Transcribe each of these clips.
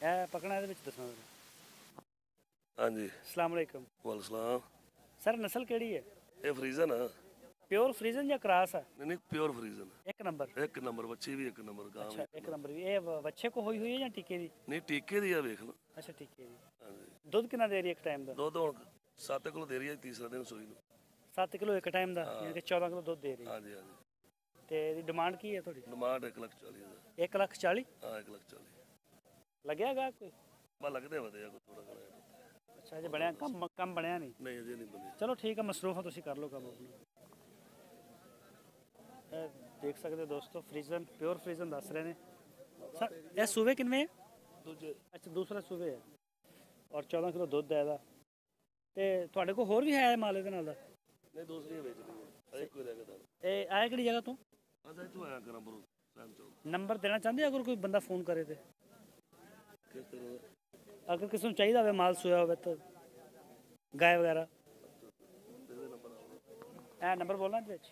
पकना है दसना। हाँ जी। अस्सलाम वालेकुम वालेकुम। सर, नस्ल केड़ी है? ये फ्रीजन है। प्योर फ्रीजन या क्रॉस है? नहीं प्योर फ्रीजन। एक नंबर बच्ची भी एक नंबर गां अच्छा, भी एक नंबर भी। ये बच्चे को हुई है या टीके दी? नहीं टीके दी वेख लो। अच्छा, टीके दी। हाँ जी। दुध कितना दे रही है एक टाइम का? दुध हुण 7 किलो दे रही है, तीसरा दिन सूई नूं। 7 किलो एक टाइम का, यानी कि 14 किलो दुध दे रही है। हाँ जी हाँ जी। ते दी डिमांड की है थोड़ी? डिमांड 1,40,000। 1,40,000? हाँ 1,40,000 लग्या गा कोई? बस लगते वधे कोई थोड़ा घना। अच्छा, अजे बनया कम बनया नहीं? नहीं अजे नहीं बने। चलो ठीक है, मसरूफ हो तुसीं कर लो काम अपना। देख सकते हो दोस्तों, फ्रीजन प्योर फ्रीजन दस रहे हैं सर। ये सूबे किन्ने है? दूजे। अच्छा, दूसरा सूबे है और 14 किलो दुध है ਇਹਦਾ। ਤੇ ਤੁਹਾਡੇ ਕੋਲ ਹੋਰ ਵੀ ਹੈ ਮਾਲ ਇਹਦੇ ਨਾਲ ਦਾ? नहीं दूसरी बेच रही है, एक कोई रह गया। ਇਹ ਆਇਆ ਕਿਹੜੀ ਜਗ੍ਹਾ ਤੋਂ? अच्छा तू आया करा बरो सैम चौक। ਨੰਬਰ ਦੇਣਾ ਚਾਹੁੰਦੇ ਅਗਰ ਕੋਈ ਬੰਦਾ ਫੋਨ ਕਰੇ ਤੇ? किस तरह? ਅਗਰ ਕਿਸੇ ਨੂੰ ਚਾਹੀਦਾ ਹੋਵੇ ਮਾਲ ਸੋਇਆ ਹੋਵੇ ਤਾਂ ਗਾय ਵਗੈਰਾ। ਇਹ ਨੰਬਰ ਬੋਲਣਾ ਇਹਦੇ ਵਿੱਚ?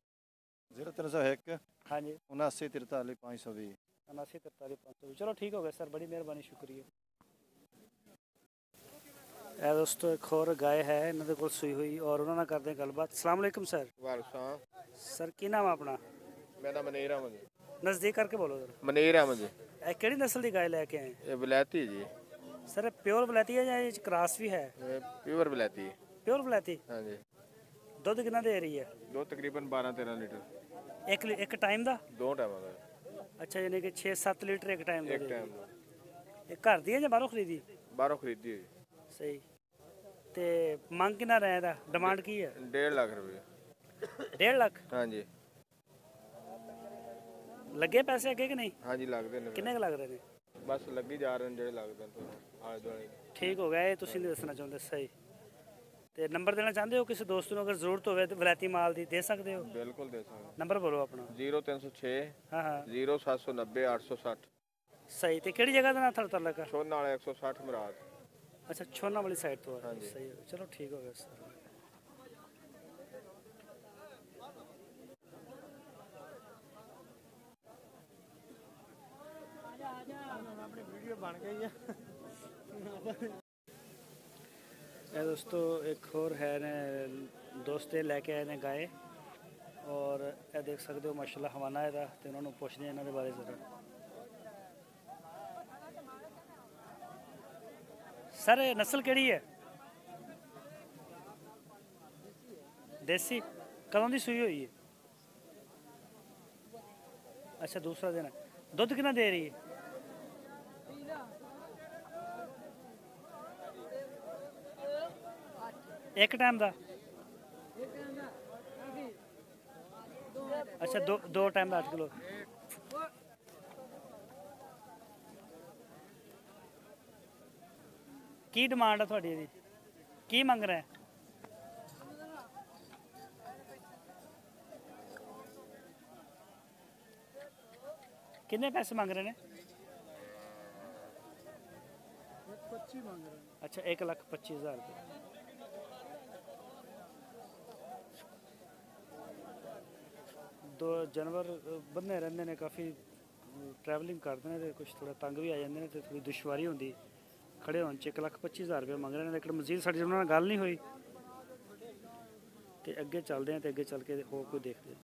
0301 ਹਾਂਜੀ 79 43 520। 79 43 520। चलो ठीक हो गया सर, बड़ी मेहरबानी, शुक्रिया। ਇਹ ਦੋਸਤੋ ਇੱਕ ਹੋਰ ਗਾय ਹੈ ਇਹਨਾਂ ਦੇ ਕੋਲ ਸੂਈ ਹੋਈ, ਔਰ ਉਹਨਾਂ ਨਾਲ ਕਰਦੇ ਗੱਲਬਾਤ। अस्सलाम वालेकुम सर। वालेकुम। सर की नाम है अपना? मेरा नाम मनीर अहमद। नज़दीक करके बोलो जरा। मनीर अहमद जी। ਇਹ ਕਿਹੜੀ ਨਸਲ ਦੀ ਗਾय लेके आए? ये विलायती जी। सर प्योर वलैती है या ये क्रॉस भी है? ये प्योर विलायती। प्योर वलैती। हाँ जी। दुध कितना दे रही है? दो तकरीबन 12-13 लीटर एक टाइम का? दो टाइम का। अच्छा, यानी कि 6-7 लीटर एक टाइम एक टाइम का। ये घर दी है या बाहरों खरीदी? बाहरों खरीदी है। सही। ਤੇ ਮੰਗ ਕਿੰਨਾ ਰਿਹਾ ਇਹਦਾ? ਡਿਮਾਂਡ ਕੀ ਹੈ? 1.5 लाख रुपये। 1.5 ਲੱਖ? हाँ जी। ਲੱਗੇ ਪੈਸੇ ਅੱਗੇ ਕਿ ਨਹੀਂ? हाँ जी लगते हैं। ਕਿੰਨੇ ਕੁ ਲੱਗ ਰਹੇ ਨੇ? बस लगी जा रहे हैं जो लगते हैं आले दुआले। ਠੀਕ ਹੋ ਗਿਆ, ਇਹ ਤੁਸੀਂ ਨਹੀਂ ਦੱਸਣਾ ਚਾਹੁੰਦੇ। ਸਹੀ। ਤੇ ਨੰਬਰ ਦੇਣਾ ਚਾਹੁੰਦੇ ਹੋ ਕਿਸੇ ਦੋਸਤ ਨੂੰ ਅਗਰ ਜ਼ਰੂਰਤ ਹੋਵੇ ਤੇ ਵਲੈਤੀ ਮਾਲ ਦੀ ਦੇ ਸਕਦੇ ਹੋ? बिल्कुल दे सकते। ਨੰਬਰ ਬੋਲੋ ਆਪਣਾ। 0306 ਹਾਂ ਹਾਂ 0790 860। ਸਹੀ। ਤੇ ਕਿਹੜੀ ਜਗ੍ਹਾ ਦਾ ਨਾਂ ਥੜ ਲੱਗਾ? छोना वाला 160 मुराद। अच्छा, छोना वाली साइड तो हाँ है। जी। सही है, चलो ठीक हो गया सर। दोस्तों एक और है ने दोस्त लेके आए ने गाय, और ये देख सकते हो माशाल्लाह हवाना है, तो उन्होंने पूछते हैं इन्होंने बारे जरा। सर नस्ल केड़ी है? देसी। कदों की सूई हुई है? अच्छा, दूसरा दिन है। दुध कितना दे रही है? एक टाइम का? अच्छा, दो टाइम का 8 किलो। की डिमांड है थोड़ी दी? की मंग रहे हैं? कितने पैसे मांग रहे हैं? 25 मांग रहे हैं। अच्छा, 1,25,000 रुपये। दो जानवर बंदे रहते हैं, काफ़ी ट्रैवलिंग करते हैं, कुछ थोड़ा तंग भी आ जाते हैं, तो थोड़ी दुश्वारी होती खड़े होने च। 1,25,000 रुपये मंग रहे हैं, लेकिन मजीद साड़ी उन्होंने गल नहीं हुई। तो अगे चलते हैं, तो अगे चल के हो कोई देखते हैं।